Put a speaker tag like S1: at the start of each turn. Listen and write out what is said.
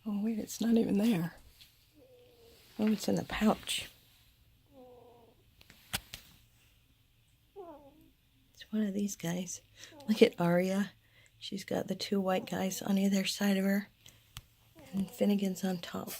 S1: Oh wait, it's not even there. Oh, it's in the pouch. It's one of these guys. Look at Aria. She's got the two white guys on either side of her. And Finnegan's on top.